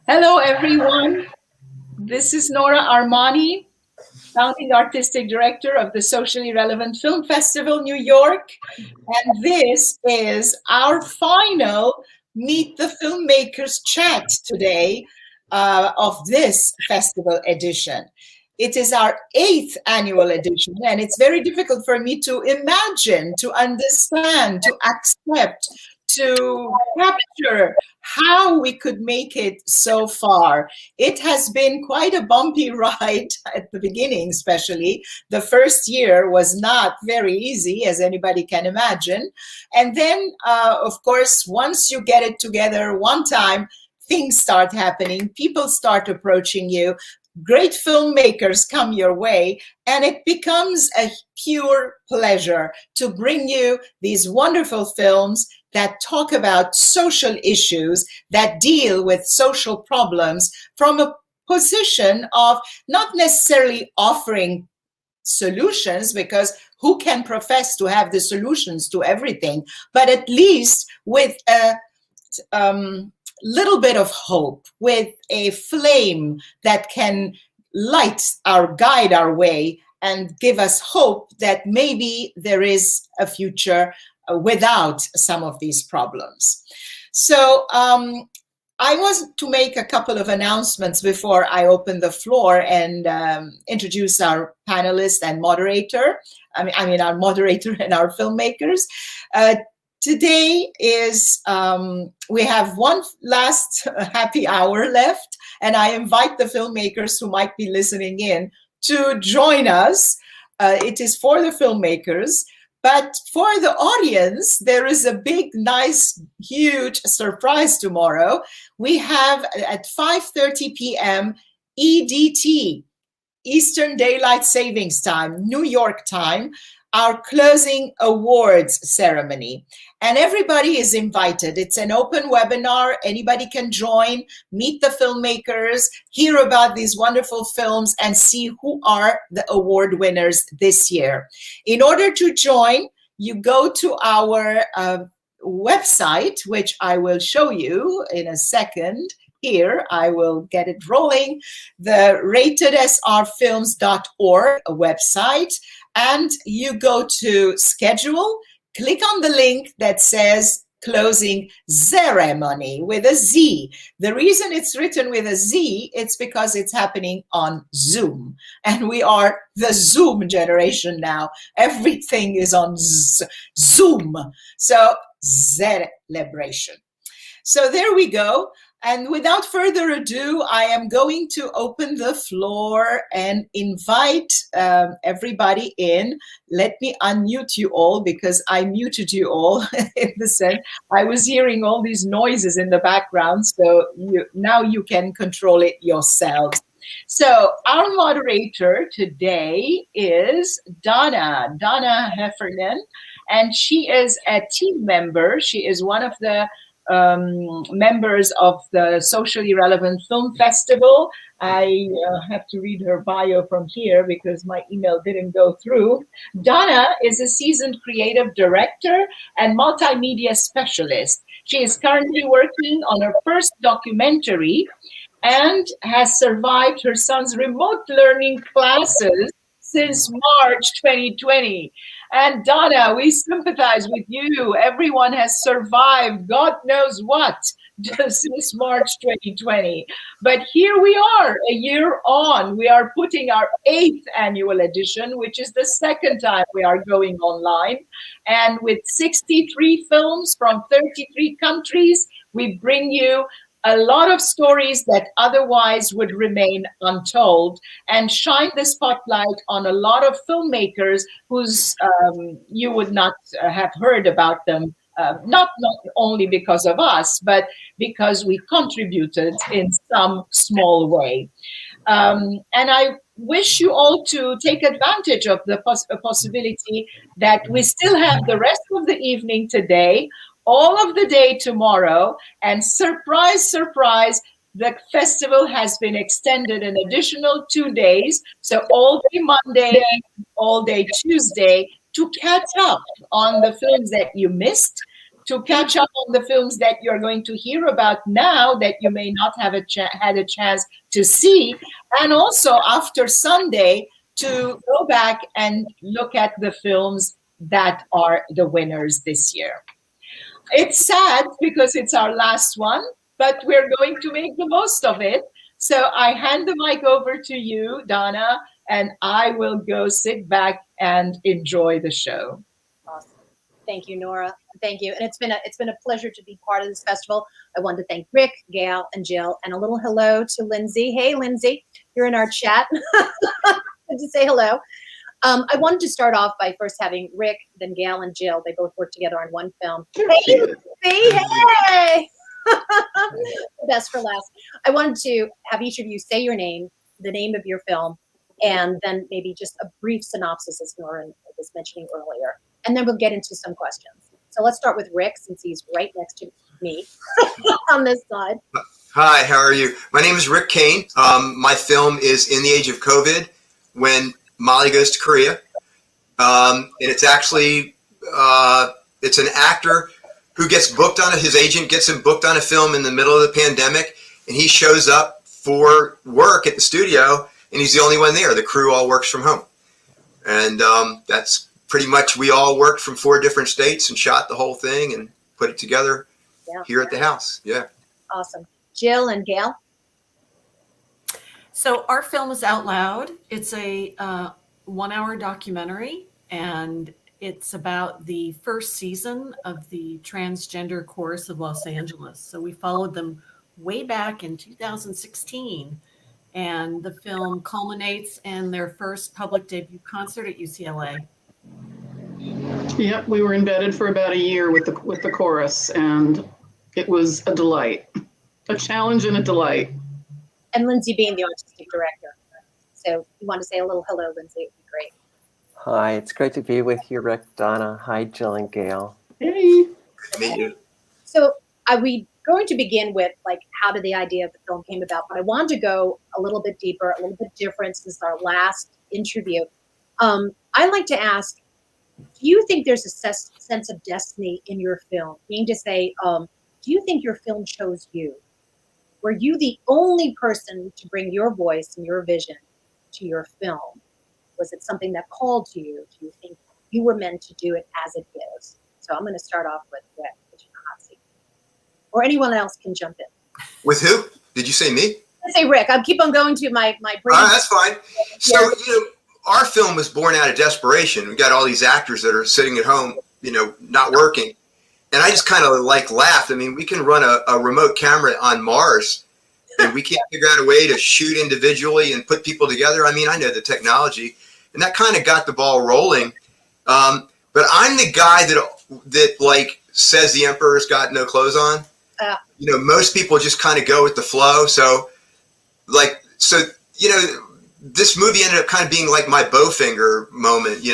Hello, everyone. This is Nora Armani, founding artistic director of the Socially Relevant Film Festival, New York. And this is our final Meet the Filmmakers chat today of this festival edition. It is our 8th annual edition, and it's very difficult for me to imagine, to understand, to accept, to capture how we could make it so far. It has been quite a bumpy ride at the beginning, especially. The first year was not very easy, as anybody can imagine. And then, of course, once you get it together one time, things start happening, people start approaching you, great filmmakers come your way, and it becomes a pure pleasure to bring you these wonderful films that talk about social issues, that deal with social problems from a position of not necessarily offering solutions, because who can profess to have the solutions to everything, but at least with a little bit of hope, with a flame that can guide our way and give us hope that maybe there is a future without some of these problems. So I want to make a couple of announcements before I open the floor and introduce our panelist and moderator. I mean our moderator and our filmmakers. Today is, we have one last happy hour left, and I invite the filmmakers who might be listening in to join us. It is for the filmmakers, but for the audience, there is a big, nice, huge surprise tomorrow. We have at 5:30 p.m. EDT, Eastern Daylight Savings Time, New York time, our closing awards ceremony. And everybody is invited. It's an open webinar. Anybody can join, meet the filmmakers, hear about these wonderful films, and see who are the award winners this year. In order to join, you go to our website, which I will show you in a second. Here, I will get it rolling, the ratedsrfilms.org website, and you go to schedule, click on the link that says closing ceremony with a Z. The reason it's written with a Z, it's because it's happening on Zoom. And we are the Zoom generation now. Everything is on Zoom. So, celebration. So there we go. And without further ado, I am going to open the floor and invite everybody in. Let me unmute you all, because I muted you all in the sense I was hearing all these noises in the background. So now you can control it yourselves. So our moderator today is Donna Heffernan, and she is a team member. She is one of the members of the Socially Relevant Film Festival. I have to read her bio from here because my email didn't go through. Donna is a seasoned creative director and multimedia specialist. She is currently working on her first documentary and has survived her son's remote learning classes since March 2020. And Donna, we sympathize with you. Everyone has survived God knows what since March 2020. But here we are, a year on. We are putting our 8th annual edition, which is the second time we are going online. And with 63 films from 33 countries, we bring you a lot of stories that otherwise would remain untold, and shine the spotlight on a lot of filmmakers whose you would not have heard about them, not only because of us, but because we contributed in some small way. And I wish you all to take advantage of the possibility that we still have the rest of the evening today, all of the day tomorrow, and surprise, surprise, the festival has been extended an additional 2 days. So all day Monday, all day Tuesday, to catch up on the films that you missed, to catch up on the films that you're going to hear about now that you may not have had a chance to see, and also after Sunday to go back and look at the films that are the winners this year. It's sad because it's our last one, but we're going to make the most of it. So I hand the mic over to you, Donna, and I will go sit back and enjoy the show. Awesome. Thank you, Nora. Thank you. And it's been a pleasure to be part of this festival. I want to thank Rick, Gail, and Jill, and a little hello to Lindsey. Hey, Lindsey, you're in our chat. Good to say hello. I wanted to start off by first having Rick, then Gail and Jill. They both worked together on one film. Hey, Lindsey, hey! Best for last. I wanted to have each of you say your name, the name of your film, and then maybe just a brief synopsis, as Nora was mentioning earlier. And then we'll get into some questions. So let's start with Rick, since he's right next to me on this side. Hi, how are you? My name is Rick Kane. My film is In the Age of COVID, when Molly goes to Korea. And it's actually, it's an actor who gets booked on his agent gets him booked on a film in the middle of the pandemic, and he shows up for work at the studio, and he's the only one there. The crew all works from home. And that's pretty much, we all worked from 4 different states and shot the whole thing and put it together here at the house. Yeah. Awesome. Jill and Gail? So our film is Out Loud. It's a 1-hour documentary, and it's about the first season of the transgender chorus of Los Angeles. So we followed them way back in 2016, and the film culminates in their first public debut concert at UCLA. Yep, we were embedded for about a year with the chorus, and it was a delight, a challenge and a delight. And Lindsey being the artistic director. So you want to say a little hello, Lindsey, it would be great. Hi, it's great to be with you, Rick, Donna. Hi, Jill and Gail. Hey. Good to meet you. So are we going to begin with, like, how did the idea of the film came about? But I wanted to go a little bit deeper, a little bit different since our last interview. I'd like to ask, do you think there's a sense of destiny in your film? Meaning to say, do you think your film chose you? Were you the only person to bring your voice and your vision to your film? Was it something that called to you? Do you think you were meant to do it as it is? So I'm going to start off with Rick, which is a hot seat. Or anyone else can jump in. With who? Did you say me? Let's say Rick. I'll keep on going to my brain. That's fine. So, our film was born out of desperation. We got all these actors that are sitting at home, not working. And I just kind of laughed. I mean, we can run a remote camera on Mars, and we can't figure out a way to shoot individually and put people together. I mean, I know the technology, and that kind of got the ball rolling. But I'm the guy that says the emperor's got no clothes on. Most people just kind of go with the flow. So this movie ended up kind of being like my Bowfinger moment,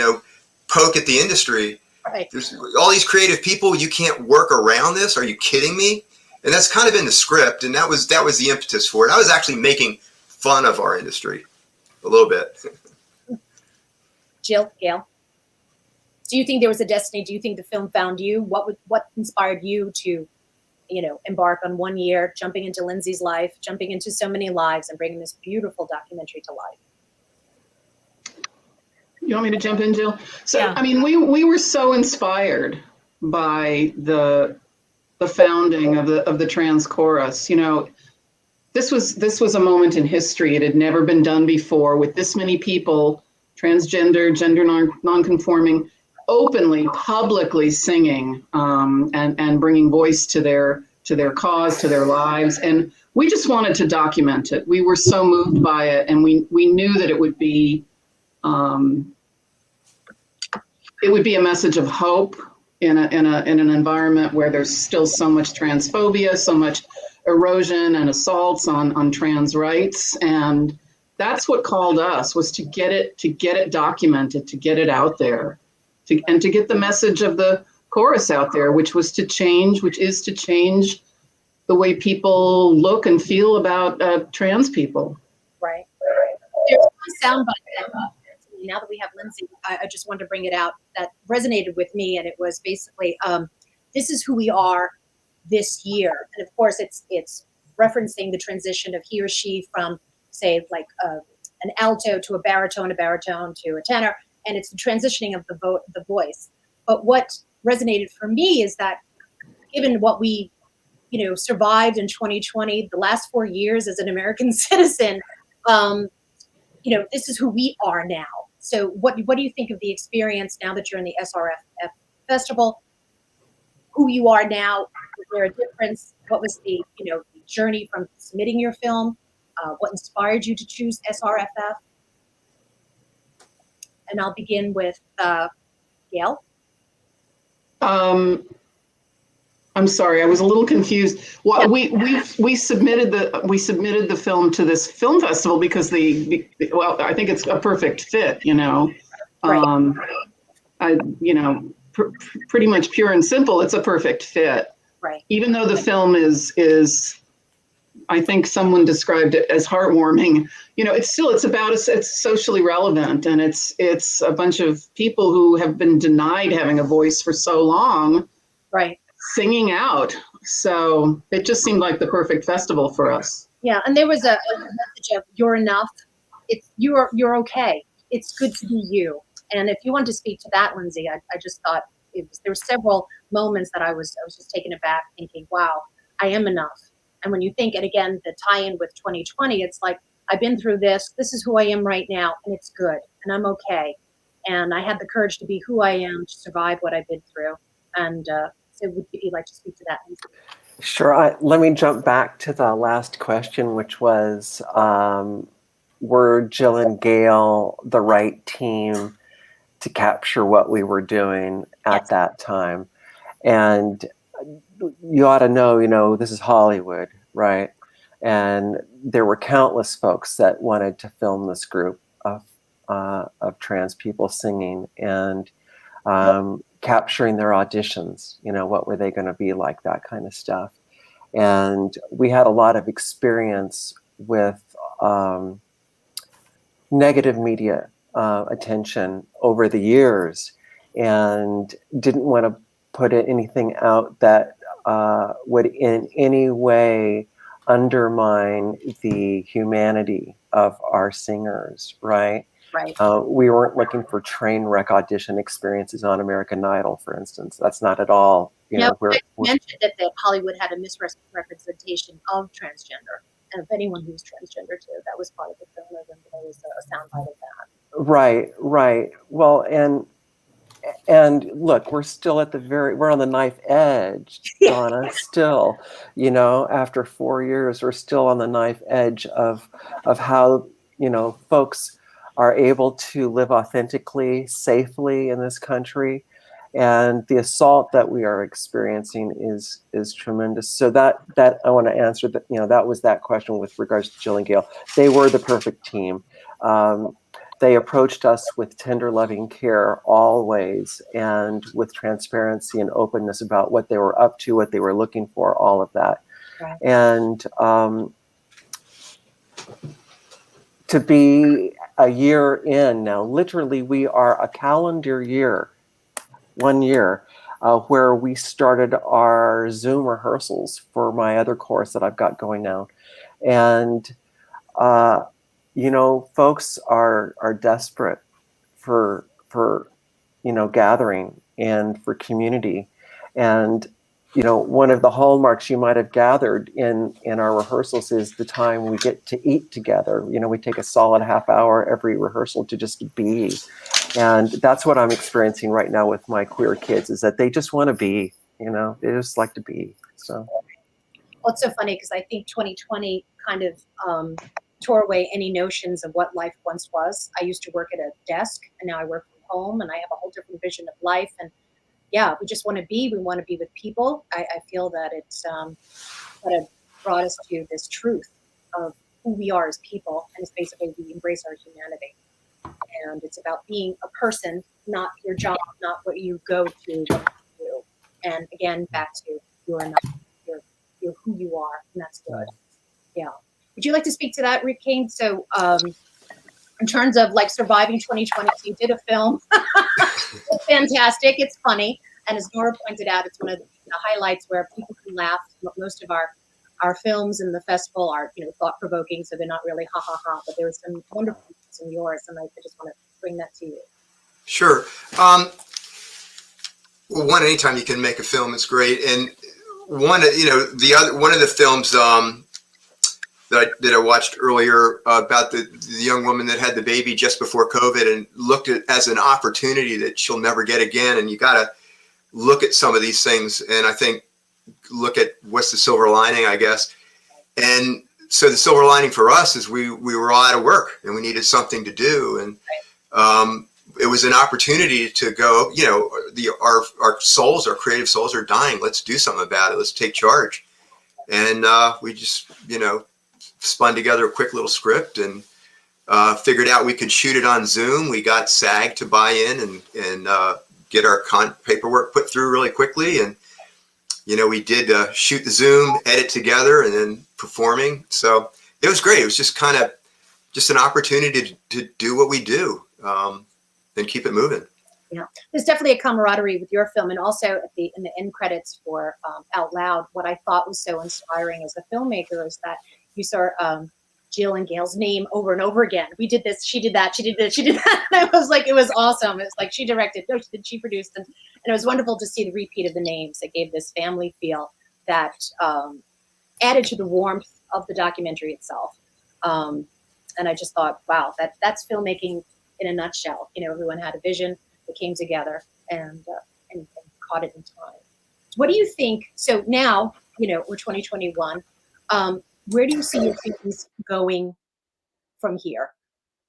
poke at the industry. Right. There's all these creative people. You can't work around this. Are you kidding me? And that's kind of in the script. And that was the impetus for it. I was actually making fun of our industry a little bit. Jill, Gail, do you think there was a destiny? Do you think the film found you? What inspired you to, embark on 1 year, jumping into Lindsey's life, jumping into so many lives, and bringing this beautiful documentary to life? You want me to jump in, Jill? So, Yeah. I mean, we were so inspired by the founding of the trans chorus. This was a moment in history. It had never been done before with this many people, transgender, gender nonconforming, openly, publicly singing and bringing voice to their cause, to their lives. And we just wanted to document it. We were so moved by it, and we knew that it would be a message of hope in an environment where there's still so much transphobia, so much erosion and assaults on trans rights. And that's what called us, was to get it documented, to get it out there, and to get the message of the chorus out there, which is to change the way people look and feel about trans people. Right. There's one soundbite that, now that we have Lindsey, I just wanted to bring it out, that resonated with me. And it was basically, this is who we are this year. And of course, it's referencing the transition of he or she from, say, like an alto to a baritone to a tenor, and it's the transitioning of the voice. But what resonated for me is that given what we, survived in 2020, the last 4 years as an American citizen, this is who we are now. So what do you think of the experience now that you're in the SRFF festival? Who you are now? Is there a difference? What was the the journey from submitting your film? What inspired you to choose SRFF? And I'll begin with Gail. I'm sorry, I was a little confused. Well, we submitted the film to this film festival because I think it's a perfect fit, Right. Pretty much pure and simple. It's a perfect fit. Right. Even though the film is I think someone described it as heartwarming. It's socially relevant, and it's a bunch of people who have been denied having a voice for so long. Right. Singing out. So it just seemed like the perfect festival for us. Yeah, and there was a message of you're enough. You're okay. It's good to be you. And if you want to speak to that, Lindsey, I just thought there were several moments that I was just taken aback, thinking, wow, I am enough. And when you think, and again, the tie-in with 2020, it's like, I've been through this. This is who I am right now, and it's good, and I'm okay. And I had the courage to be who I am, to survive what I've been through. And so would you like to speak to that? Sure. Let me jump back to the last question, which was, were Jill and Gail the right team to capture what we were doing at that time? And you ought to know, this is Hollywood, right? And there were countless folks that wanted to film this group of trans people singing and capturing their auditions, what were they going to be like, that kind of stuff. And we had a lot of experience with negative media attention over the years, and didn't want to put anything out that would in any way undermine the humanity of our singers, right? Right. We weren't looking for train wreck audition experiences on American Idol, for instance. That's not at all. I mentioned that Hollywood had a misrepresentation of transgender, and of anyone who's transgender too. That was part of the film, and there was a soundbite of that. Right. Well, and look, we're still at we're on the knife edge, Donna. Still, after 4 years, we're still on the knife edge of how folks are able to live authentically, safely in this country. And the assault that we are experiencing is tremendous. So that I want to answer that, that was that question with regards to Jill and Gail. They were the perfect team. They approached us with tender, loving care always, and with transparency and openness about what they were up to, what they were looking for, all of that. Right. And to be a year in now, literally we are a calendar year, 1 year, where we started our Zoom rehearsals for my other course that I've got going now. And, folks are desperate for gathering and for community. And, one of the hallmarks you might have gathered in our rehearsals is the time we get to eat together. We take a solid half hour every rehearsal to just be. And that's what I'm experiencing right now with my queer kids, is that they just want to be, they just like to be. So. Well, it's so funny because I think 2020 kind of tore away any notions of what life once was. I used to work at a desk, and now I work from home, and I have a whole different vision of life. And yeah, we just want to be. We want to be with people. I feel that it's kind of brought us to this truth of who we are as people, and it's basically we embrace our humanity. And it's about being a person, not your job, not what you go to, what you do. And again, back to you're enough. You're who you are, and that's good. Yeah. Would you like to speak to that, Rick Kane? So, in terms of like surviving 2020, so you did a film. It's fantastic. It's funny, and as Nora pointed out, it's one of the highlights where people can laugh. Most of our films in the festival are, thought provoking, so they're not really ha ha ha. But there were some wonderful ones in yours, and I just want to bring that to you. Sure. Well, anytime you can make a film is great, and one of the films that I watched earlier about the young woman that had the baby just before COVID and looked at it as an opportunity that she'll never get again. And you got to look at some of these things, and I think look at what's the silver lining, I guess. And so the silver lining for us is we were all out of work and we needed something to do, and it was an opportunity to go, our souls, our creative souls are dying. Let's do something about it. Let's take charge. And we just, spun together a quick little script and figured out we could shoot it on Zoom. We got SAG to buy in and get our paperwork put through really quickly. And, we did shoot the Zoom, edit together, and then performing. So it was great. It was just an opportunity to do what we do. And keep it moving. Yeah, there's definitely a camaraderie with your film, and also in the end credits for Out Loud. What I thought was so inspiring as a filmmaker is that you saw Jill and Gail's name over and over again. We did this, she did that, she did this, she did that. And I was like, it was awesome. It's like she directed, no, she produced, and it was wonderful to see the repeat of the names that gave this family feel that added to the warmth of the documentary itself. And I just thought, wow, that's filmmaking in a nutshell. Everyone had a vision that came together and caught it in time. What do you think? So now, we're 2021. Where do you see your films going from here?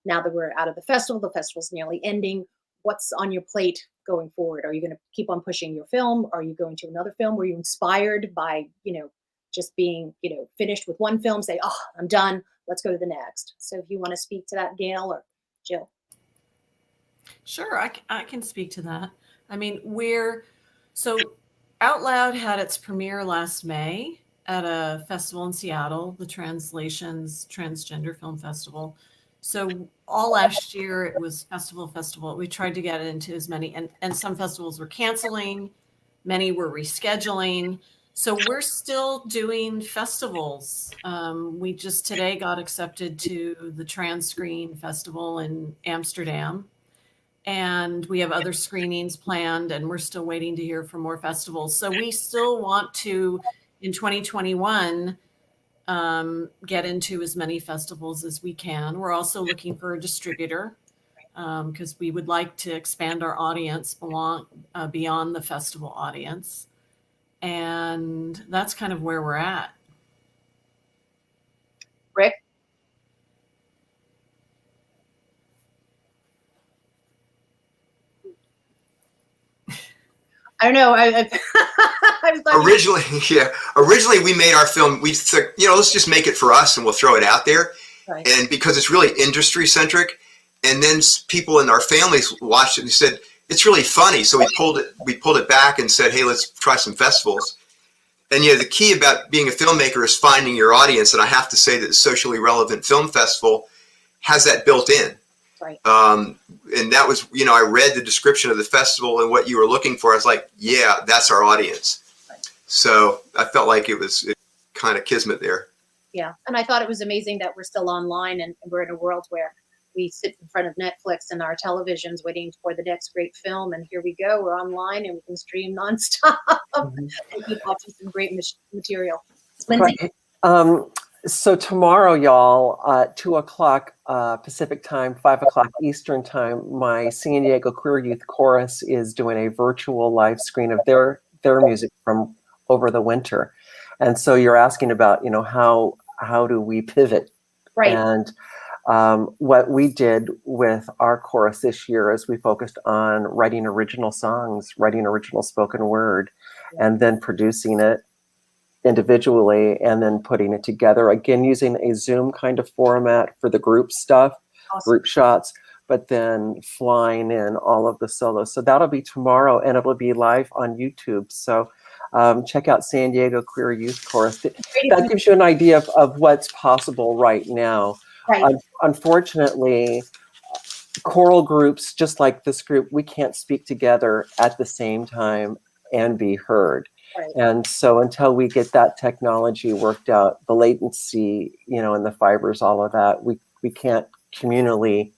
Now that we're out of the festival's nearly ending. What's on your plate going forward? Are you going to keep on pushing your film? Are you going to another film? Were you inspired by, just being, finished with one film, say, oh, I'm done, let's go to the next. So if you want to speak to that, Gail or Jill. Sure, I can speak to that. I mean, Out Loud had its premiere last May at a festival in Seattle, the Translations Transgender Film Festival. So all last year it was festival. We tried to get it into as many, and some festivals were canceling, many were rescheduling. So we're still doing festivals. We just today got accepted to the Trans Screen Festival in Amsterdam. And we have other screenings planned, and we're still waiting to hear from more festivals. So we still want to, in 2021, get into as many festivals as we can. We're also looking for a distributor because we would like to expand our audience beyond the festival audience. And that's kind of where we're at. Rick? I don't know. Originally we made our film. We said, let's just make it for us and we'll throw it out there. Right. And because it's really industry centric, and then people in our families watched it and said it's really funny. So we pulled it back and said, hey, let's try some festivals. And the key about being a filmmaker is finding your audience. And I have to say that the Socially Relevant Film Festival has that built in. Right. And that was, I read the description of the festival and what you were looking for. I was like, yeah, that's our audience. Right. So I felt like it kind of kismet there. Yeah. And I thought it was amazing that we're still online and we're in a world where we sit in front of Netflix and our televisions waiting for the next great film. And here we go. We're online and we can stream nonstop and keep watching some great material. Lindsey? Right. So tomorrow, y'all, 2:00 Pacific time, 5:00 Eastern time, my San Diego Queer Youth Chorus is doing a virtual live screen of their music from over the winter. And so you're asking about, how do we pivot? Right. And what we did with our chorus this year is we focused on writing original songs, writing original spoken word, and then producing it individually and then putting it together again using a Zoom kind of format for the group stuff. Awesome. Group shots, but then flying in all of the solos. So that'll be tomorrow and it'll be live on YouTube. So check out San Diego Queer Youth Chorus. That gives you an idea of what's possible right now. Right. Unfortunately, choral groups, just like this group, we can't speak together at the same time and be heard. Right. And so until we get that technology worked out, the latency, and the fibers, all of that, we can't communally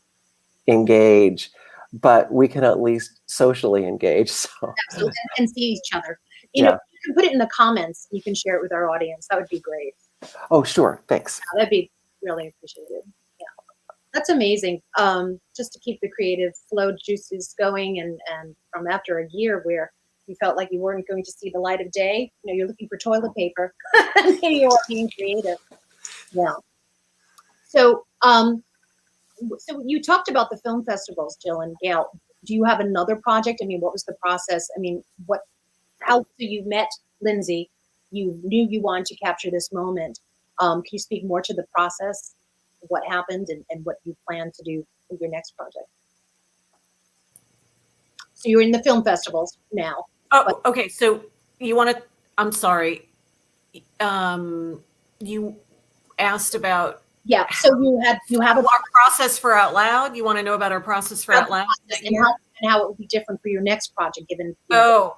engage, but we can at least socially engage. So Absolutely. And see each other. Yeah. You can put it in the comments. You can share it with our audience. That would be great. Oh, sure. Thanks. That'd be really appreciated. Yeah. That's amazing. Just to keep the creative flow juices going, and from after a year where you felt like you weren't going to see the light of day, you're looking for toilet paper and here you are being creative. Yeah. So, so you talked about the film festivals, Jill and Gail. Do you have another project? I mean, what was the process? I mean, so you met Lindsey, you knew you wanted to capture this moment. Can you speak more to the process, what happened, and what you plan to do with your next project? So you're in the film festivals now. Oh, okay. So you want to, I'm sorry. You asked about. Yeah. So you have our process for Out Loud. You want to know about our process for Out Loud? And how it would be different for your next project, given. Oh,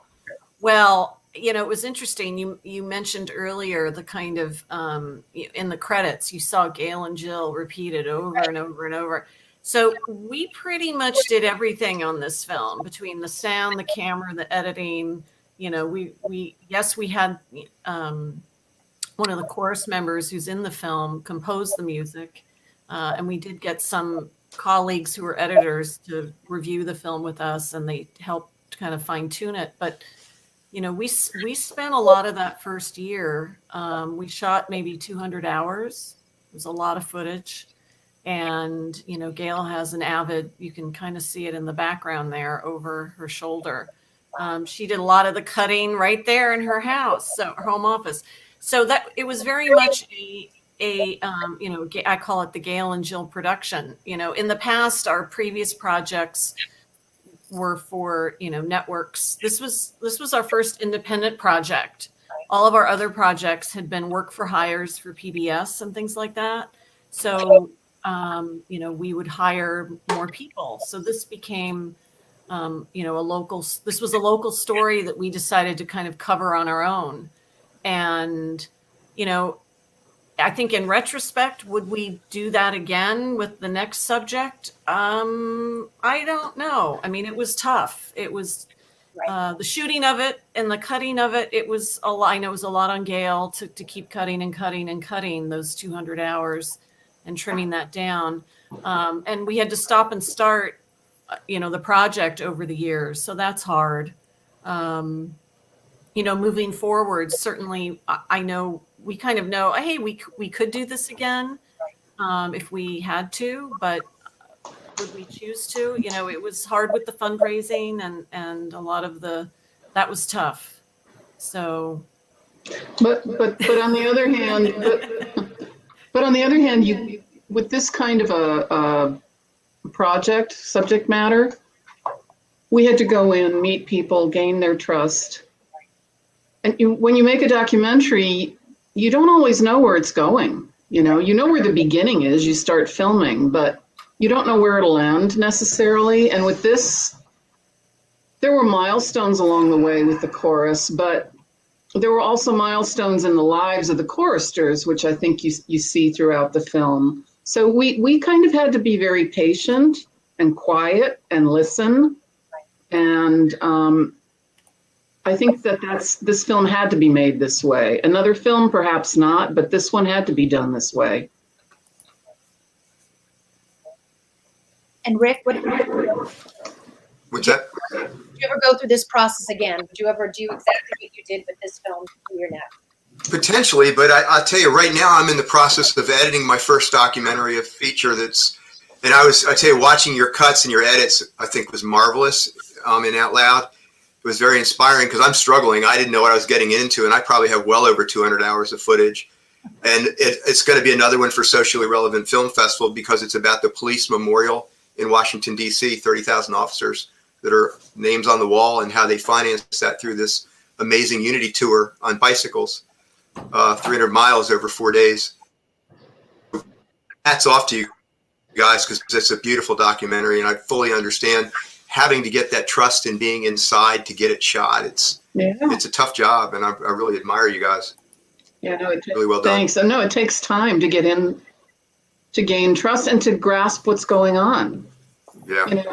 well, it was interesting. You mentioned earlier the kind of, in the credits, you saw Gail and Jill repeated over and over and over. So we pretty much did everything on this film, between the sound, the camera, the editing. We had one of the chorus members who's in the film compose the music, and we did get some colleagues who were editors to review the film with us, and they helped kind of fine tune it. But we spent a lot of that first year. We shot maybe 200 hours. It was a lot of footage. And, Gail has an Avid, you can kind of see it in the background there over her shoulder. She did a lot of the cutting right there in her house, so her home office. So that it was very much I call it the Gail and Jill production. In the past, our previous projects were for, networks. This was our first independent project. All of our other projects had been work for hires for PBS and things like that. So, we would hire more people. So this became, this was a local story that we decided to kind of cover on our own. And, I think in retrospect, would we do that again with the next subject? I don't know. I mean, it was tough. It was the shooting of it and the cutting of it. It was a lot. I know it was a lot on Gail to keep cutting and cutting and cutting those 200 hours and trimming that down. And we had to stop and start, the project over the years. So that's hard. Moving forward, certainly, I know we kind of know, hey, we could do this again if we had to, but would we choose to? It was hard with the fundraising and a lot of that was tough. So, but on the other hand, but on the other hand, you with this kind of a project subject matter, we had to go in, meet people, gain their trust. And when you make a documentary, you don't always know where it's going. You know where the beginning is, you start filming, but you don't know where it'll end necessarily. And with this, there were milestones along the way with the chorus, but there were also milestones in the lives of the choristers, which I think you see throughout the film. So we kind of had to be very patient and quiet and listen. And I think this film had to be made this way. Another film, perhaps not, but this one had to be done this way. And Rick, What's that? Would you ever go through this process again? Would you ever do exactly what you did with this film for your next? Potentially, but I'll tell you right now, I'm in the process of editing my first documentary, a feature and I tell you, watching your cuts and your edits, I think was marvelous in Out Loud. It was very inspiring because I'm struggling. I didn't know what I was getting into, and I probably have well over 200 hours of footage. And it's going to be another one for Socially Relevant Film Festival because it's about the police memorial in Washington, D.C., 30,000 officers that are names on the wall and how they financed that through this amazing Unity tour on bicycles, 300 miles over 4 days. Hats off to you guys because it's a beautiful documentary, and I fully understand having to get that trust and being inside to get it shot. It's a tough job, and I really admire you guys. Yeah, no, Really well done. thanks. And no, it takes time to get in, to gain trust and to grasp what's going on. Yeah. You know,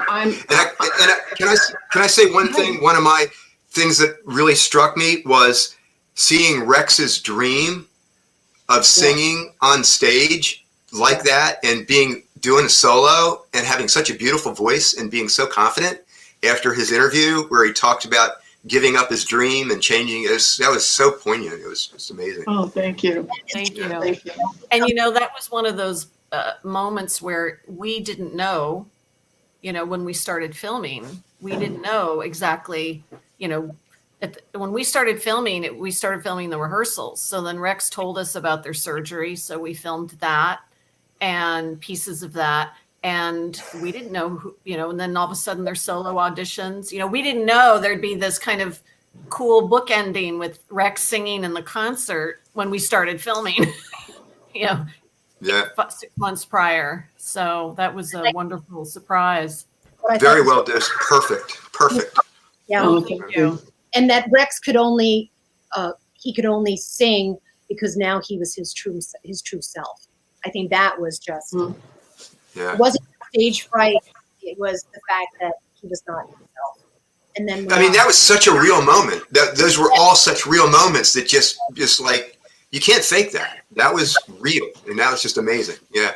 Can I say one thing? One of my things that really struck me was seeing Rex's dream of singing on stage like that, and doing a solo and having such a beautiful voice and being so confident after his interview where he talked about giving up his dream and changing it. That was so poignant. It was just amazing. Oh, thank you. Thank you. Thank you. And that was one of those moments where we didn't know, when we started filming, we didn't know exactly, when we started filming the rehearsals. So then Rex told us about their surgery. So we filmed that and pieces of that. And we didn't know who, and then all of a sudden their solo auditions, we didn't know there'd be this kind of cool book ending with Rex singing in the concert when we started filming, 6 months prior. So that was a wonderful surprise. Very well done. Perfect. Yeah. Oh, thank you. And that Rex could only sing because now he was his true self. I think that was just, Yeah. It wasn't stage fright. It was the fact that he was not himself. And then that was such a real moment. Those were all such real moments that just like, you can't fake that. That was real. And that was just amazing. Yeah.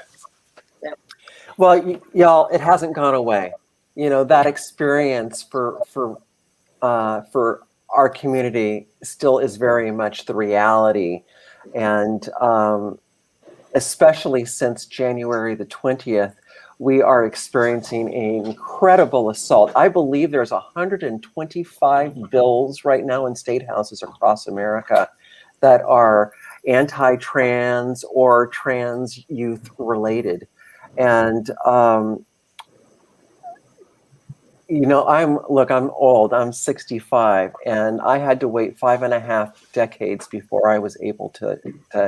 Well, y'all, it hasn't gone away. That experience for our community still is very much the reality. And especially since January the 20th, we are experiencing an incredible assault. I believe there's 125 bills right now in state houses across America that are anti-trans or trans youth related. And, I'm old, I'm 65, and I had to wait 5.5 decades before I was able to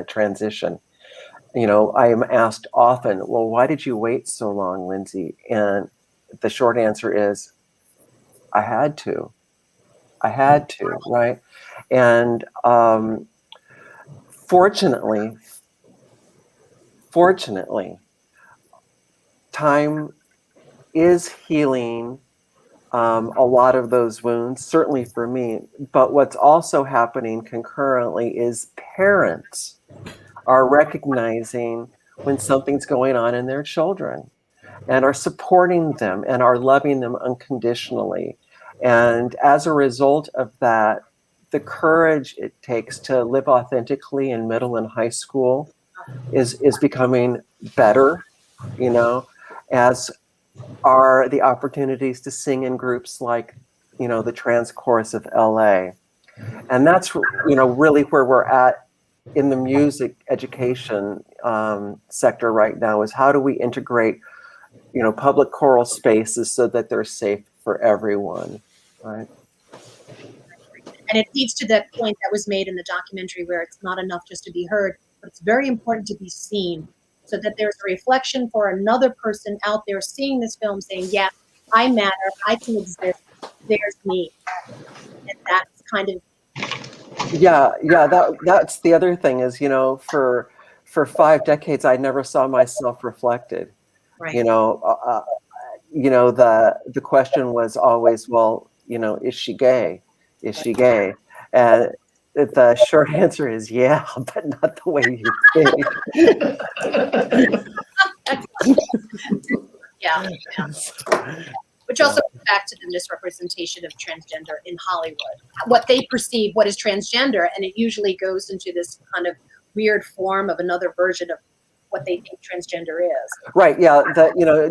transition. I am asked often, well, why did you wait so long, Lindsey? And the short answer is, I had to, right? And fortunately, time is healing a lot of those wounds, certainly for me. But what's also happening concurrently is parents are recognizing when something's going on in their children and are supporting them and are loving them unconditionally. And as a result of that, the courage it takes to live authentically in middle and high school is becoming better, as are the opportunities to sing in groups like, the Trans Chorus of LA. And that's, really where we're at in the music education sector right now, is how do we integrate, public choral spaces so that they're safe for everyone, right? And it leads to that point that was made in the documentary where it's not enough just to be heard, but it's very important to be seen, so that there's a reflection for another person out there seeing this film saying, yeah, I matter, I can exist, there's me. And that's kind of... Yeah, that's the other thing is, for 5 decades, I never saw myself reflected. Right. The question was always, well, is she gay? Is she gay? And the short answer is yeah, but not the way you think. Yeah. Which also goes back to the misrepresentation of transgender in Hollywood. What they perceive, what is transgender, and it usually goes into this kind of weird form of another version of what they think transgender is. Right. Yeah.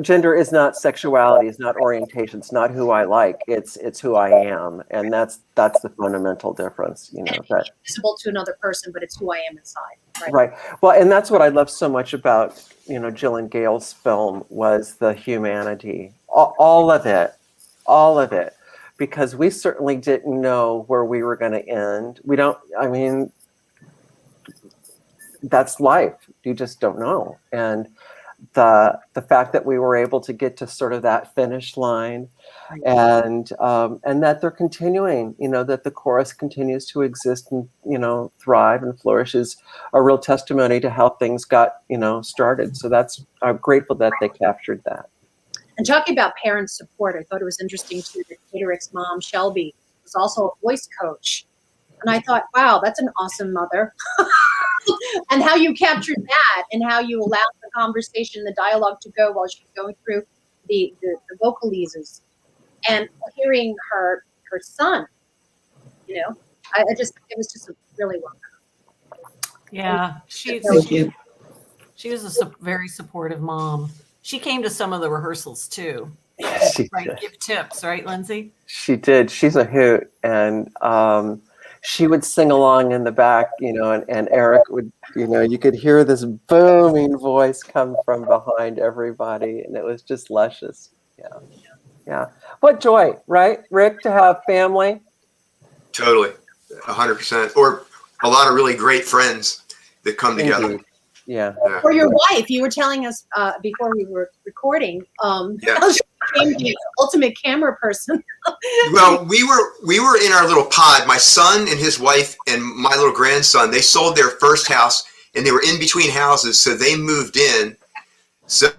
Gender is not sexuality. It's not orientation. It's not who I like. It's who I am, and that's the fundamental difference. And it's visible to another person, but it's who I am inside. Right. Well, and that's what I love so much about Jill and Gail's film was the humanity, all of it, because we certainly didn't know where we were going to end. We don't. I mean, that's life. You just don't know. the fact that we were able to get to sort of that finish line, and that they're continuing, that the chorus continues to exist and, thrive and flourish is a real testimony to how things got, started. So I'm grateful that they captured that. And talking about parent support, I thought it was interesting too that Katerick's mom, Shelby, was also a voice coach. And I thought, wow, that's an awesome mother. And how you captured that and how you allowed the conversation, the dialogue to go while she's going through the vocalises. And hearing her son, it was just really well done. Yeah, she was a very supportive mom. She came to some of the rehearsals too. Right, give tips, right, Lindsey? She did. She's a hoot, and she would sing along in the back, and Eric would, you could hear this booming voice come from behind everybody, and it was just luscious. Yeah. What joy, right, Rick, to have family? Totally, 100%. Or a lot of really great friends that come together. Indeed. Yeah. Or your wife, you were telling us before we were recording, how she became the ultimate camera person. Well, we were in our little pod. My son and his wife and my little grandson, they sold their first house and they were in between houses, so they moved in. So,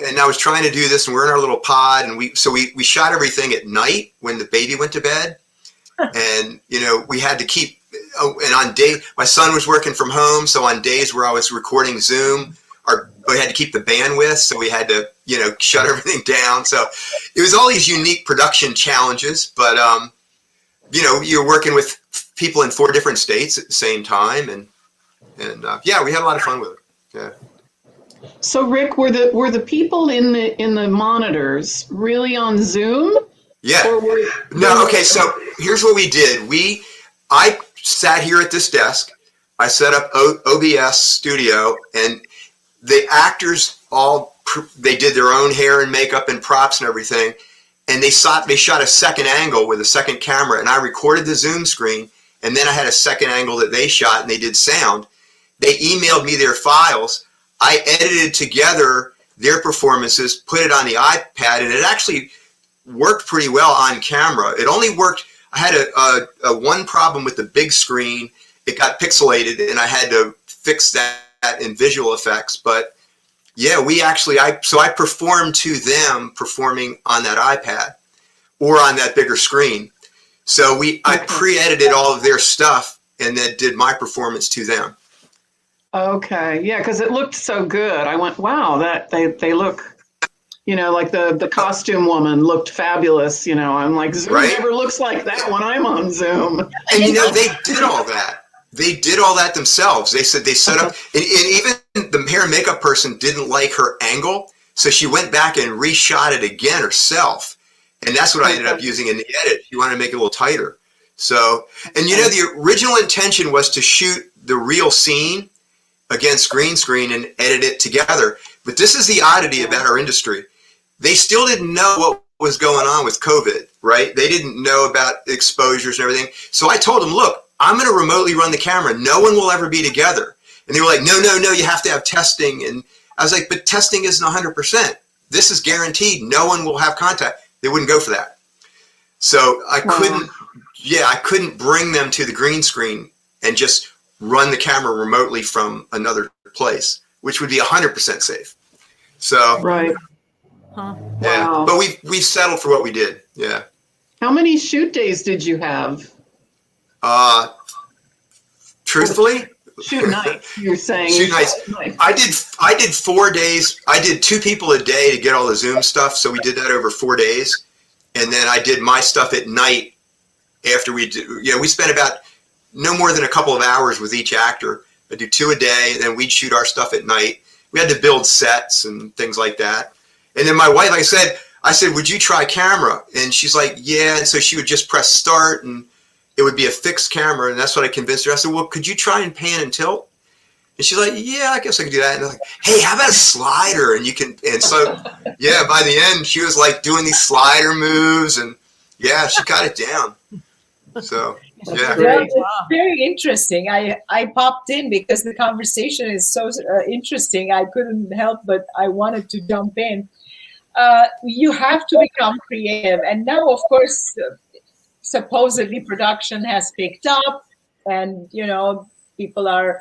and I was trying to do this, and we're in our little pod, and we shot everything at night when the baby went to bed, and we had to keep. And on my son was working from home, so on days where I was recording Zoom, we had to keep the bandwidth, so we had to shut everything down. So it was all these unique production challenges, but you're working with people in 4 different states at the same time, and we had a lot of fun with it. Yeah. So Rick, were the people in the monitors really on Zoom? Yeah. No. Okay. So here's what we did. I sat here at this desk. I set up OBS studio, and the actors they did their own hair and makeup and props and everything. And they shot a second angle with a second camera, and I recorded the Zoom screen. And then I had a second angle that they shot, and they did sound. They emailed me their files. I edited together their performances, put it on the iPad, and it actually worked pretty well on camera. It only worked. I had a one problem with the big screen. It got pixelated, and I had to fix that in visual effects. But yeah, I performed to them performing on that iPad or on that bigger screen. So I pre-edited all of their stuff and then did my performance to them. Okay, yeah, because it looked so good. I went, wow, that they look, like the costume woman looked fabulous. I'm like, Zoom never looks like that when I'm on Zoom. And they did all that. They did all that themselves. They said they set up, and even the hair and makeup person didn't like her angle, so she went back and reshot it again herself. And that's what I ended up using in the edit. She wanted to make it a little tighter. So, and the original intention was to shoot the real scene against green screen and edit it together. But this is the oddity about our industry. They still didn't know what was going on with COVID, right? They didn't know about exposures and everything. So I told them, look, I'm going to remotely run the camera. No one will ever be together. And they were like, no, you have to have testing. And I was like, but testing isn't 100%. This is guaranteed. No one will have contact. They wouldn't go for that. So I couldn't bring them to the green screen and just run the camera remotely from another place, which would be 100% safe. So, right. Yeah, wow. But we've settled for what we did. Yeah. How many shoot days did you have? Truthfully, shoot nights. You're saying shoot nights. I did 4 days. I did 2 people a day to get all the Zoom stuff. So we did that over 4 days, and then I did my stuff at night. After we spent about no more than a couple of hours with each actor. I do 2 a day, and then we'd shoot our stuff at night. We had to build sets and things like that. And then my wife, I said, would you try camera? And she's like, yeah. And so she would just press start, and it would be a fixed camera. And that's what I convinced her. I said, well, could you try and pan and tilt? And she's like, yeah, I guess I can do that. And I was like, hey, how about a slider? And so, yeah, by the end, she was like doing these slider moves, and yeah, she got it down. So Yeah. Well, Great. it's very interesting. I popped in because the conversation is so interesting. I couldn't help but I wanted to jump in. You have to become creative. And now, of course, supposedly production has picked up and, people are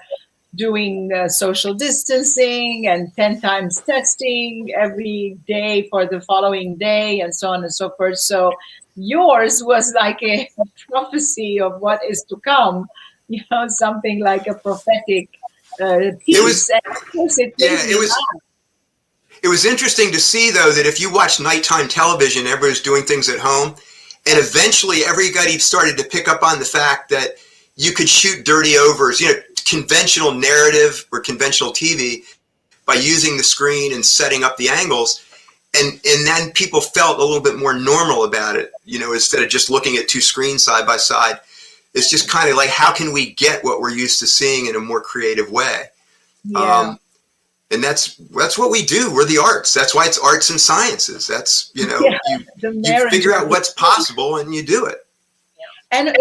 doing social distancing and 10 times testing every day for the following day and so on and so forth. So yours was like a prophecy of what is to come, something like a prophetic piece. And of course it made me laugh. It was interesting to see, though, that if you watch nighttime television, everybody's doing things at home, and eventually everybody started to pick up on the fact that you could shoot dirty overs, conventional narrative or conventional TV by using the screen and setting up the angles. And then people felt a little bit more normal about it, instead of just looking at two screens side by side. It's just kind of like, how can we get what we're used to seeing in a more creative way? Yeah. And that's what we do. We're the arts. That's why it's arts and sciences. That's, you figure out what's possible and you do it. And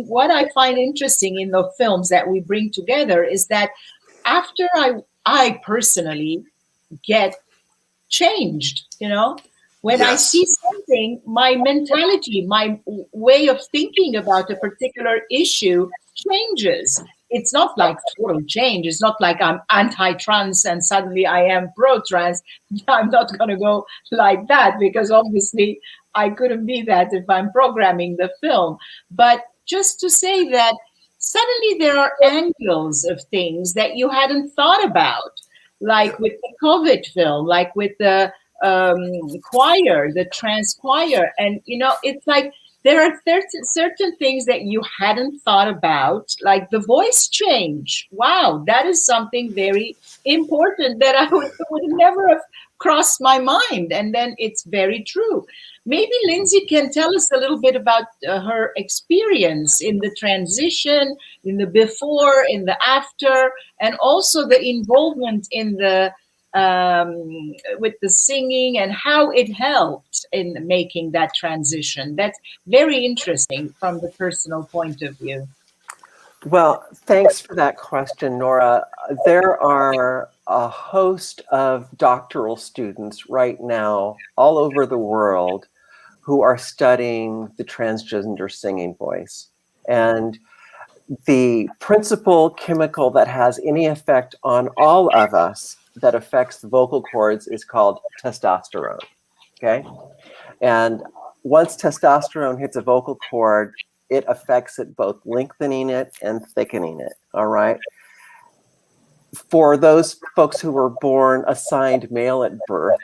what I find interesting in the films that we bring together is that after I personally get changed, when I see something, my mentality, my way of thinking about a particular issue changes. It's not like total change. It's not like I'm anti-trans and suddenly I am pro-trans. I'm not going to go like that because obviously I couldn't be that if I'm programming the film. But just to say that suddenly there are angles of things that you hadn't thought about, like with the COVID film, like with the choir, the trans choir. And, it's like there are certain things that you hadn't thought about, like the voice change. Wow, that is something very important that I would never have crossed my mind. And then it's very true. Maybe Lindsey can tell us a little bit about her experience in the transition, in the before, in the after, and also the involvement in the with the singing and how it helped in making that transition. That's very interesting from the personal point of view. Well, thanks for that question, Nora. There are a host of doctoral students right now all over the world who are studying the transgender singing voice. And the principal chemical that has any effect on all of us that affects the vocal cords is called testosterone, okay? And once testosterone hits a vocal cord, it affects it both lengthening it and thickening it, all right? For those folks who were born assigned male at birth,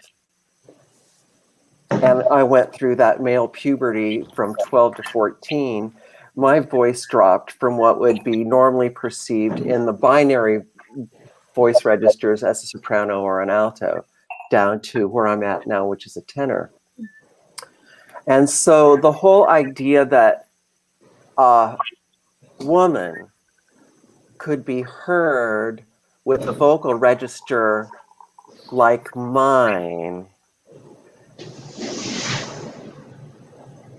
and I went through that male puberty from 12 to 14, my voice dropped from what would be normally perceived in the binary voice registers as a soprano or an alto, down to where I'm at now, which is a tenor. And so the whole idea that a woman could be heard with a vocal register like mine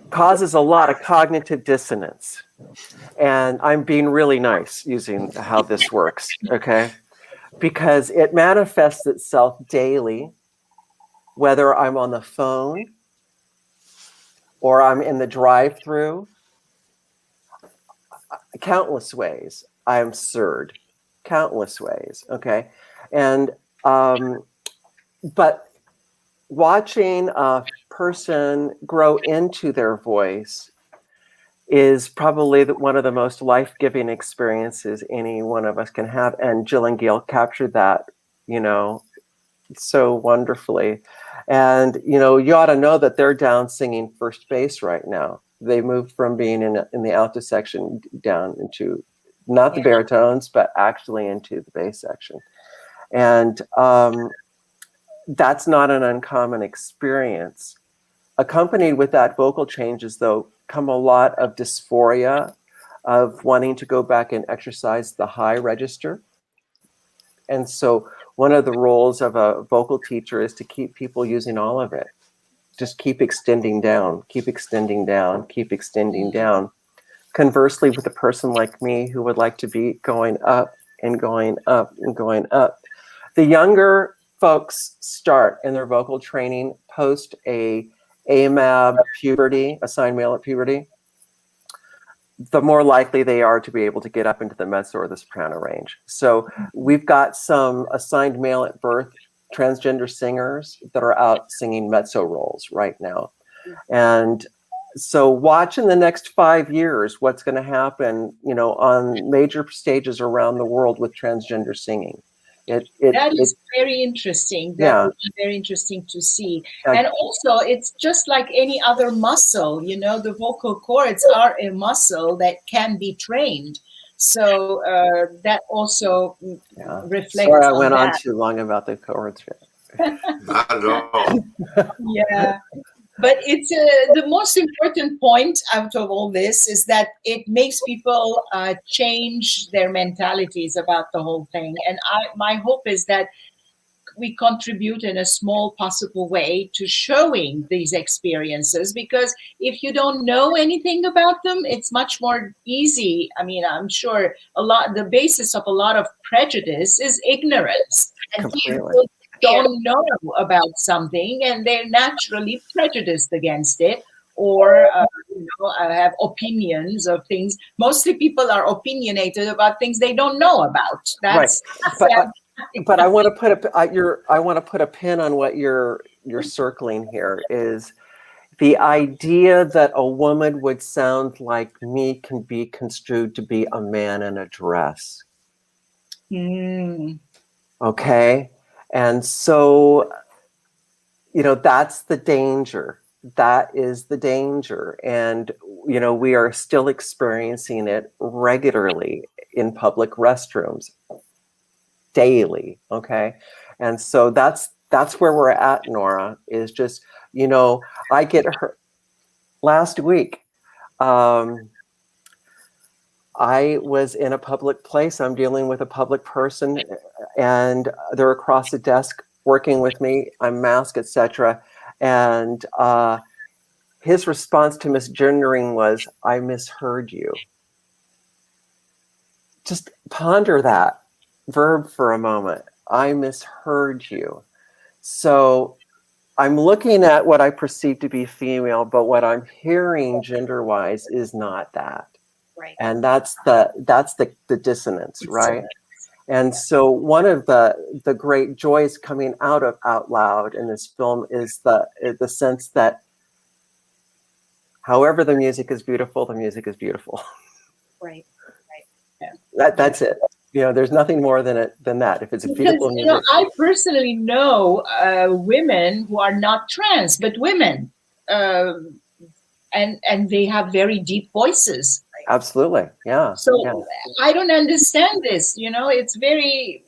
causes a lot of cognitive dissonance. And I'm being really nice using how this works, okay? Because it manifests itself daily, whether I'm on the phone or I'm in the drive-through, countless ways. I am absurd, countless ways, okay? And, but watching a person grow into their voice is probably one of the most life-giving experiences any one of us can have. And Jill and Gail captured that, so wonderfully. And, you ought to know that they're down singing first bass right now. They moved from being in the alto section down into, not the baritones, but actually into the bass section. And that's not an uncommon experience. Accompanied with that vocal changes, though, come a lot of dysphoria of wanting to go back and exercise the high register. And so one of the roles of a vocal teacher is to keep people using all of it. Just keep extending down, keep extending down, keep extending down. Conversely, with a person like me who would like to be going up and going up and going up, the younger folks start in their vocal training post a AMAB puberty, assigned male at puberty, the more likely they are to be able to get up into the mezzo or the soprano range. So we've got some assigned male at birth transgender singers that are out singing mezzo roles right now. And so watch in the next 5 years what's going to happen, on major stages around the world with transgender singing. That is very interesting. That would be very interesting to see. And also, it's just like any other muscle, the vocal cords are a muscle that can be trained. So that also reflects on Sorry, I went on that. too long about the cords. Not at all. Yeah. But it's the most important point out of all this is that it makes people change their mentalities about the whole thing. And my hope is that we contribute in a small possible way to showing these experiences, because if you don't know anything about them, it's much more easy. I mean, I'm sure the basis of a lot of prejudice is ignorance. And people don't know about something and they're naturally prejudiced against it, or have opinions of things. Mostly people are opinionated about things they don't know about. That's right. But I want to put a pin on what you're circling here, is the idea that a woman would sound like me can be construed to be a man in a dress. Okay. And so, that's the danger. That is the danger. And, we are still experiencing it regularly in public restrooms, daily. Okay. And so that's where we're at, Nora, is just, I get hurt. Last week, I was in a public place. I'm dealing with a public person, and they're across the desk working with me. I'm masked, etc. And his response to misgendering was, "I misheard you." Just ponder that verb for a moment. I misheard you. So I'm looking at what I perceive to be female, but what I'm hearing gender-wise is not that. Right. And that's the dissonance, right? And so one of the great joys coming out of Out Loud in this film is the sense that however the music is beautiful, the music is beautiful. Right. That's it. There's nothing more than that. If it's a beautiful music. I personally know women who are not trans, but women, and they have very deep voices. Absolutely, yeah. So I don't understand this. It's very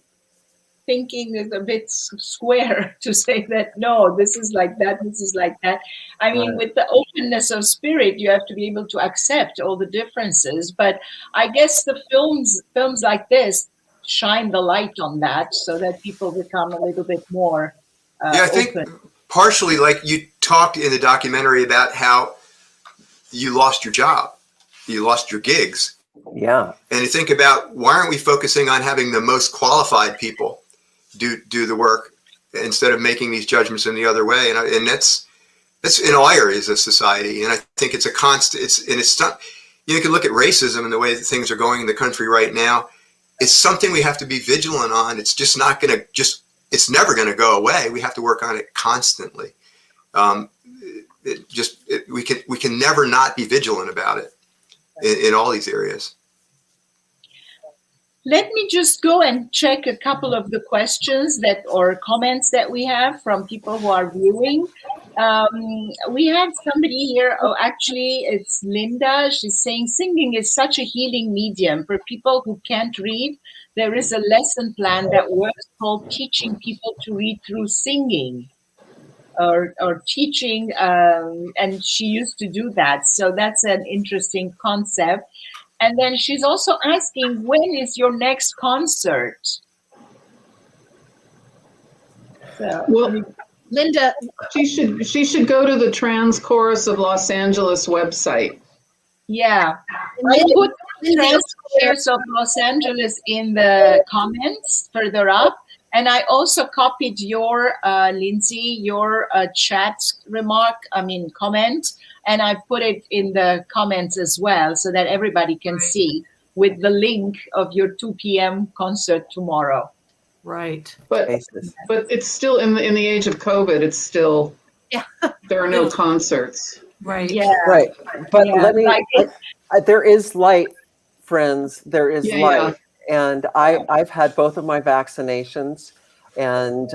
thinking is a bit square to say that no, this is like that, this is like that. I mean, with the openness of spirit, you have to be able to accept all the differences. But I guess the films like this shine the light on that, so that people become a little bit more I think open. Partially, like you talked in the documentary about how you lost your job, you lost your gigs. Yeah. And you think about, why aren't we focusing on having the most qualified people do the work instead of making these judgments in the other way? And that's in all areas of society. And I think it's a constant. It's not. You can look at racism and the way that things are going in the country right now. It's something we have to be vigilant on. It's just not going to it's never going to go away. We have to work on it constantly. We can never not be vigilant about it in all these areas. Let me just go and check a couple of the questions or comments that we have from people who are viewing. We have somebody here. Oh, actually, it's Linda. She's saying singing is such a healing medium for people who can't read. There is a lesson plan that works called teaching people to read through singing, or teaching. And she used to do that. So that's an interesting concept. And then she's also asking, when is your next concert? So, Well, Linda, she should go to the Trans Chorus of Los Angeles website Yeah. And I Lindsey- put Lindsey also shared- Transcripts of Los Angeles in the comments further up. And I also copied your, Lindsey, your chat comment, and I put it in the comments as well so that everybody can see with the link of your 2 p.m. concert tomorrow. Right. But Basis. it's still in the age of COVID. It's still there are no concerts. Right. Yeah. Right. But Yeah, let me, there is light, friends. There is Yeah, light. And I've had both of my vaccinations. And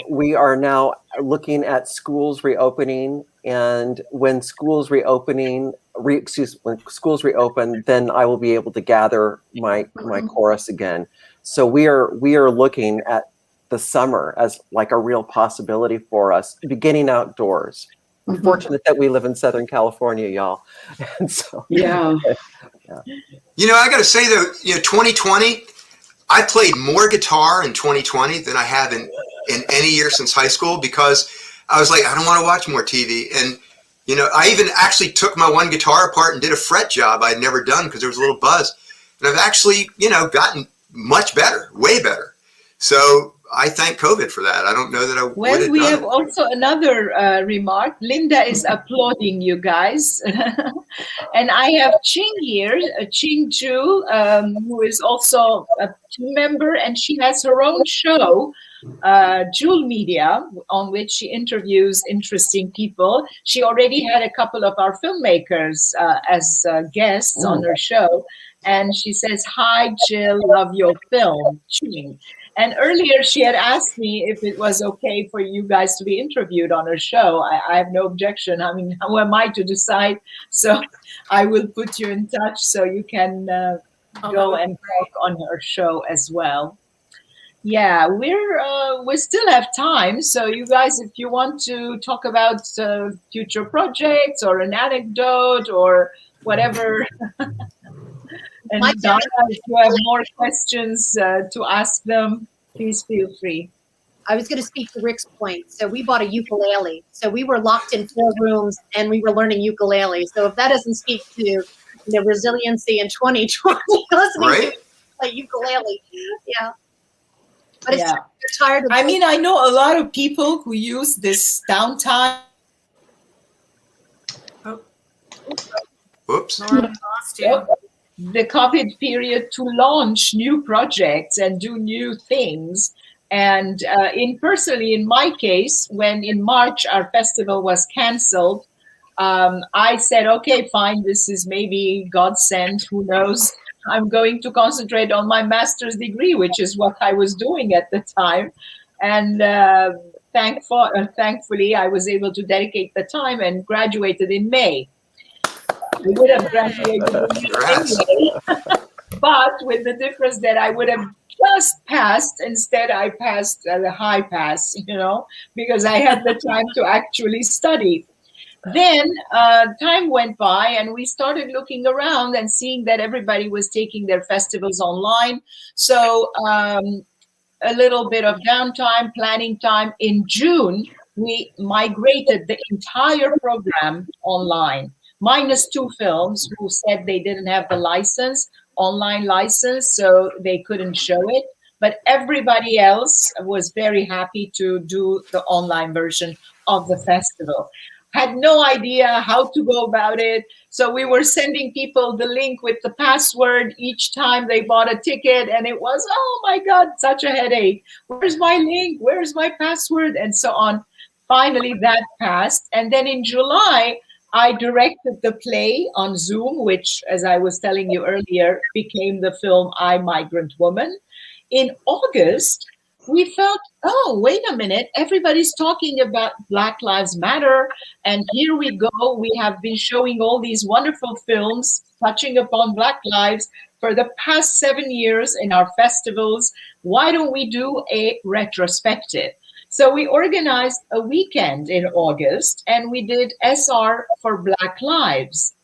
we are now looking at schools reopening. And when schools reopen, then I will be able to gather my chorus again. So we are looking at the summer as like a real possibility for us, beginning outdoors. I'm fortunate that we live in Southern California, y'all. And so Yeah. You know, I got to say though, 2020, I played more guitar in 2020 than I have in any year since high school, because I was like, I don't want to watch more TV. And, I even actually took my one guitar apart and did a fret job I'd never done because there was a little buzz. And I've actually, gotten much better, way better. So I thank COVID for that. I don't know that I would Well, have we done have it. also another remark. Linda is applauding you guys. And I have Ching here, Ching Ju, who is also a team member, and she has her own show, Jewel Media, on which she interviews interesting people. She already had a couple of our filmmakers as guests on her show. And she says, "Hi, Jill, love your film, Ching." And earlier she had asked me if it was okay for you guys to be interviewed on her show. I have no objection. I mean, who am I to decide? So I will put you in touch so you can go and talk on her show as well. Yeah, we still have time. So you guys, if you want to talk about future projects or an anecdote or whatever. And Donna, if you have more questions to ask them, please feel free. I was going to speak to Rick's point. So we bought a ukulele. So we were locked in 4 rooms and we were learning ukulele. So if that doesn't speak to resiliency in 2020, listening to play ukulele, yeah. But it's tired of. I mean, I know a lot of people who use this downtime. Whoops. The COVID period to launch new projects and do new things. And personally, in my case, when in March our festival was canceled, I said, okay, fine, this is maybe God sent, who knows? I'm going to concentrate on my master's degree, which is what I was doing at the time. And thankfully, I was able to dedicate the time and graduated in May. I would have graduated anyway, but with the difference that I would have just passed. Instead, I passed the high pass, because I had the time to actually study. Then time went by and we started looking around and seeing that everybody was taking their festivals online. So a little bit of downtime, planning time. In June, we migrated the entire program online, minus 2 films who said they didn't have the online license, so they couldn't show it. But everybody else was very happy to do the online version of the festival. Had no idea how to go about it. So we were sending people the link with the password each time they bought a ticket. And it was, oh my God, such a headache. Where's my link? Where's my password? And so on. Finally, that passed. And then in July, I directed the play on Zoom, which, as I was telling you earlier, became the film I, Migrant Woman. In August, we felt, oh, wait a minute, everybody's talking about Black Lives Matter. And here we go. We have been showing all these wonderful films touching upon Black lives for the past 7 years in our festivals. Why don't we do a retrospective? So we organized a weekend in August and we did SR for Black Lives.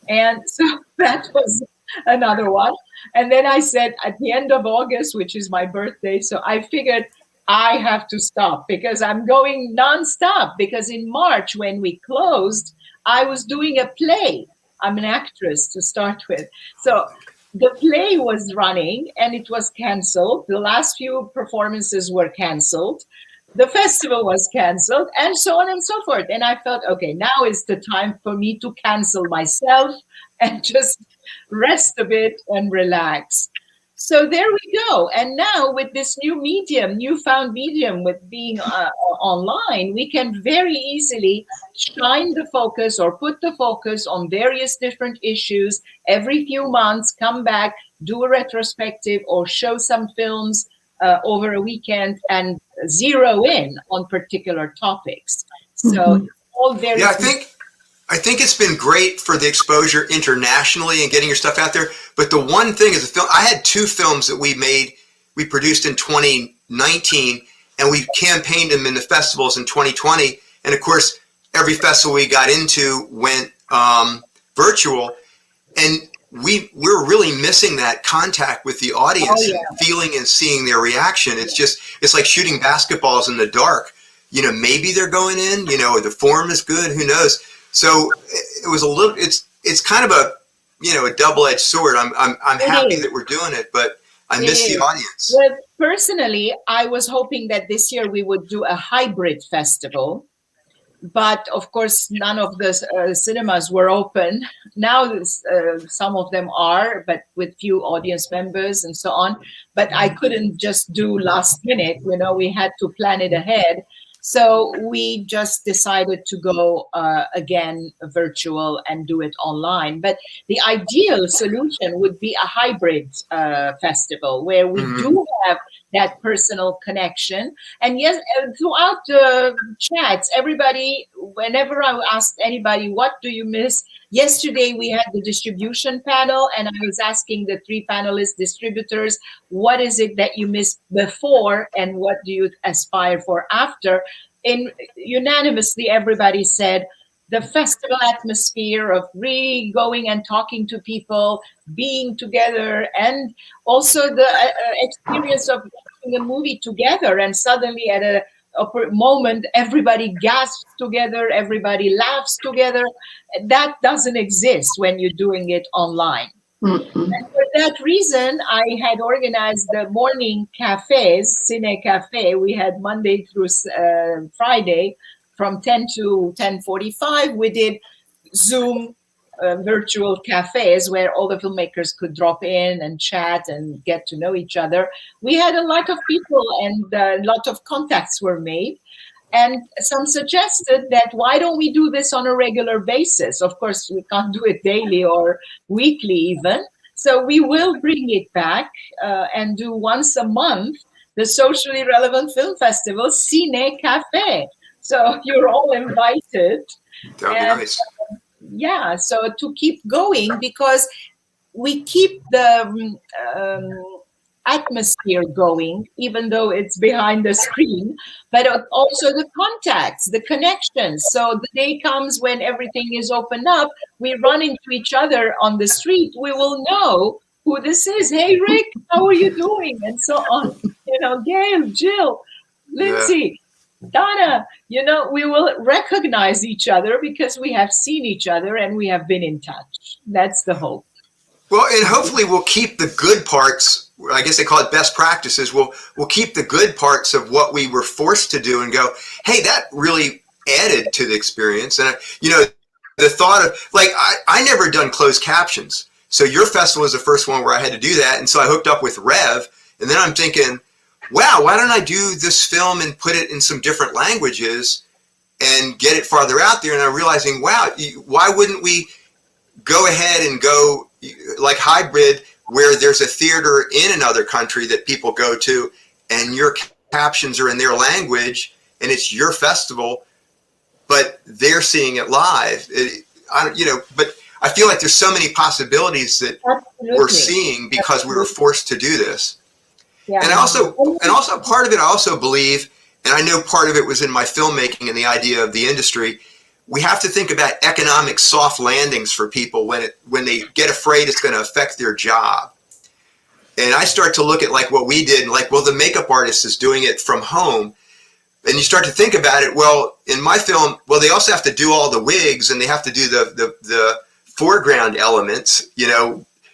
And so that was another one. And then I said at the end of August, which is my birthday, so I figured I have to stop because I'm going nonstop. Because in March, when we closed, I was doing a play. I'm an actress to start with. So the play was running and it was canceled. The last few performances were canceled. The festival was canceled, and so on and so forth. And I felt, okay, now is the time for me to cancel myself and just rest a bit and relax. So there we go. And now with this newfound medium with being online, we can very easily shine the focus or put the focus on various different issues. Every few months, come back, do a retrospective or show some films over a weekend and zero in on particular topics. So all very yeah, I think it's been great for the exposure internationally and getting your stuff out there. But the one thing is, I had 2 films that we produced in 2019, and we campaigned them in the festivals in 2020. And of course, every festival we got into went virtual, and we're really missing that contact with the audience, and feeling and seeing their reaction. It's like shooting basketballs in the dark. Maybe they're going in, the form is good, who knows? So it was it's kind of a double-edged sword. I'm happy that we're doing it, but I miss the audience. Well, personally, I was hoping that this year we would do a hybrid festival. But of course, none of the cinemas were open. Now, some of them are, but with few audience members and so on. But I couldn't just do last minute. We had to plan it ahead. So we just decided to go again virtual and do it online. But the ideal solution would be a hybrid festival where we do have that personal connection. And yes, throughout the chats, everybody, whenever I asked anybody, what do you miss? Yesterday, we had the distribution panel, and I was asking the 3 panelist distributors, what is it that you missed before and what do you aspire for after? And unanimously, everybody said the festival atmosphere of really going and talking to people, being together, and also the experience of watching a movie together, and suddenly at a moment everybody gasps together, everybody laughs together. That doesn't exist when you're doing it online. And for that reason, I had organized the morning cafes, Cine Cafe. We had Monday through Friday from 10 to 10:45. We did Zoom virtual cafes where all the filmmakers could drop in and chat and get to know each other. We had a lot of people and a lot of contacts were made. And some suggested that why don't we do this on a regular basis? Of course, we can't do it daily or weekly even. So we will bring it back and do once a month the socially relevant film festival, Cine Cafe. So you're all invited. That'd be nice. Yeah, so to keep going, because we keep the atmosphere going, even though it's behind the screen, but also the contacts, the connections. So the day comes when everything is opened up, we run into each other on the street, we will know who this is. Hey, Rick, how are you doing? And so on. Gail, Jill, Lindsey, Donna, we will recognize each other because we have seen each other and we have been in touch. That's the hope. Well, and hopefully we'll keep the good parts. I guess they call it best practices. We'll keep the good parts of what we were forced to do and go, hey, that really added to the experience. And, the thought of, I never done closed captions. So your festival was the first one where I had to do that. And so I hooked up with Rev. And then I'm thinking, wow, why don't I do this film and put it in some different languages and get it farther out there? And I'm realizing, wow, why wouldn't we go ahead and go like hybrid, where there's a theater in another country that people go to and your captions are in their language and it's your festival, but they're seeing it live. But I feel like there's so many possibilities that we're seeing because we were forced to do this. Yeah. And also part of it, I also believe, and I know part of it was in my filmmaking and the idea of the industry, we have to think about economic soft landings for people when they get afraid it's going to affect their job. And I start to look at what we did, and the makeup artist is doing it from home. And you start to think about it, well, in my film, they also have to do all the wigs and they have to do the foreground elements,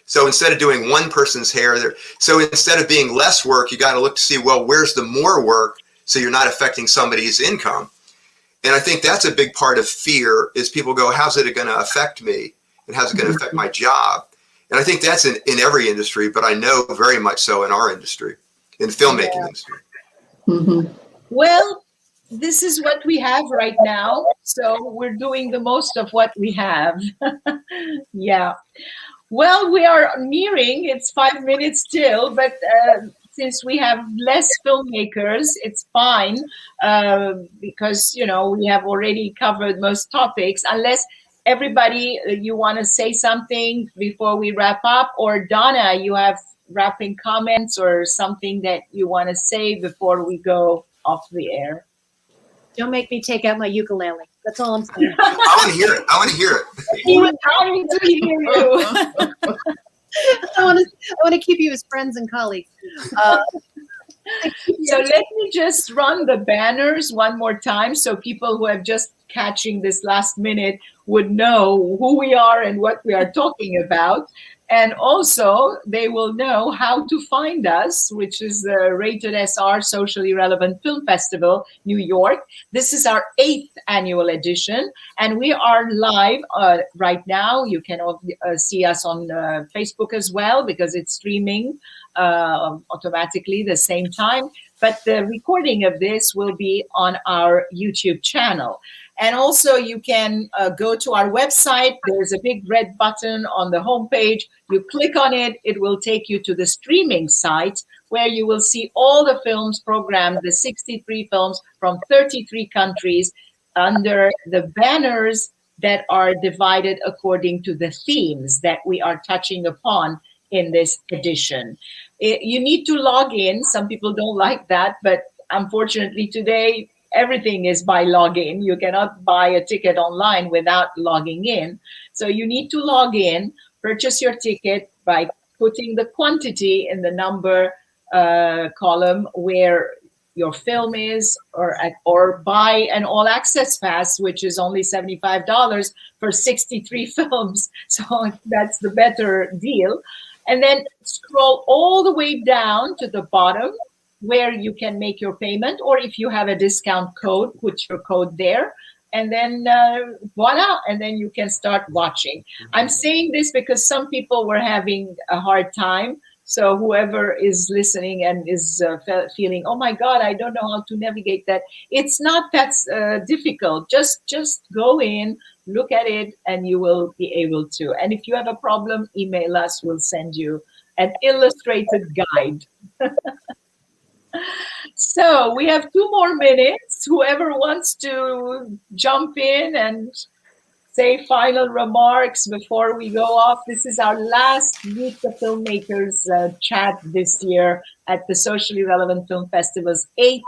so instead of doing one person's hair there, so instead of being less work, you got to look to see, well, where's the more work so you're not affecting somebody's income. And I think that's a big part of fear, is people go, how's it going to affect me? And how's it going to affect my job? And I think that's in every industry, but I know very much so in our industry, in the filmmaking industry. Mm-hmm. Well, this is what we have right now. So we're doing the most of what we have. Yeah. Well, we are nearing, it's 5 minutes still, but since we have less filmmakers, it's fine because, we have already covered most topics, unless everybody, you want to say something before we wrap up, or Donna, you have wrapping comments or something that you want to say before we go off the air. Don't make me take out my ukulele. That's all I'm saying. I want to hear it. He was trying to hear you. I want to keep you as friends and colleagues. So let me just run the banners one more time so people who have just catching this last minute would know who we are and what we are talking about. And also they will know how to find us, which is the Rated SR Socially Relevant Film Festival, New York. This is our 8th annual edition, and we are live right now. You can see us on Facebook as well, because it's streaming automatically the same time. But the recording of this will be on our YouTube channel. And also you can go to our website. There's a big red button on the homepage. You click on it, it will take you to the streaming site where you will see all the films programmed, the 63 films from 33 countries under the banners that are divided according to the themes that we are touching upon in this edition. You need to log in. Some people don't like that, but unfortunately today, everything is by login. You cannot buy a ticket online without logging in. So you need to log in, purchase your ticket by putting the quantity in the number column where your film is, or buy an all access pass, which is only $75 for 63 films. So that's the better deal. And then scroll all the way down to the bottom where you can make your payment, or if you have a discount code, put your code there, and then voila, and then you can start watching. I'm saying this because some people were having a hard time. So whoever is listening and is feeling, oh my God, I don't know how to navigate that. It's not that difficult. Just go in, look at it, and you will be able to. And if you have a problem, email us. We'll send you an illustrated guide. So we have 2 more minutes. Whoever wants to jump in and say final remarks before we go off. This is our last Meet the Filmmakers chat this year at the Socially Relevant Film Festival's 8th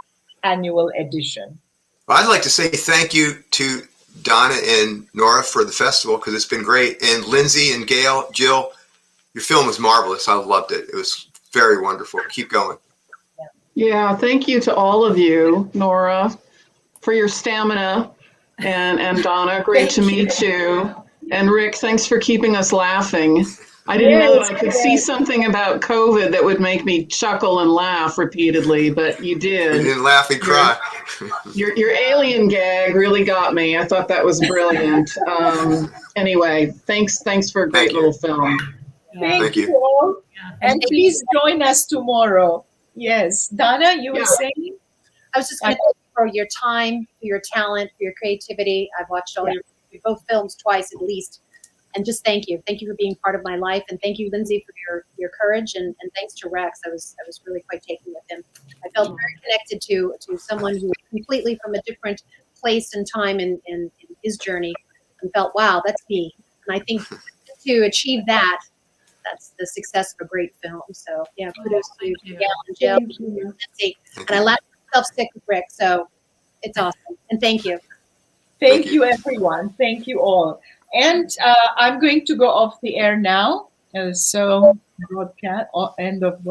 annual edition. Well, I'd like to say thank you to Donna and Nora for the festival, because it's been great. And Lindsey and Gail, Jill, your film was marvelous. I loved it. It was very wonderful. Keep going. Yeah, thank you to all of you, Nora, for your stamina, and Donna, great to meet you. And Rick, thanks for keeping us laughing. I didn't know that I could see something about COVID that would make me chuckle and laugh repeatedly, but you did. You didn't laugh and cry. Your alien gag really got me. I thought that was brilliant. Anyway, thanks for a great little film. Thank you all. And please join us tomorrow. Yes. Donna, you were saying? I was just going to thank you for your time, for your talent, for your creativity. I've watched all your both films twice at least. And just thank you. Thank you for being part of my life. And thank you, Lindsey, for your courage. And thanks to Rex. I was really quite taken with him. I felt very connected to someone who was completely from a different place and time in his journey, and felt, wow, that's me. And I think to achieve that, that's the success of a great film. So yeah, kudos to Gail and Jill and Lindsey. And I let myself stick with Rick, so it's awesome. And thank you. Thank you, everyone. Thank you all. And I'm going to go off the air now. So broadcast, end of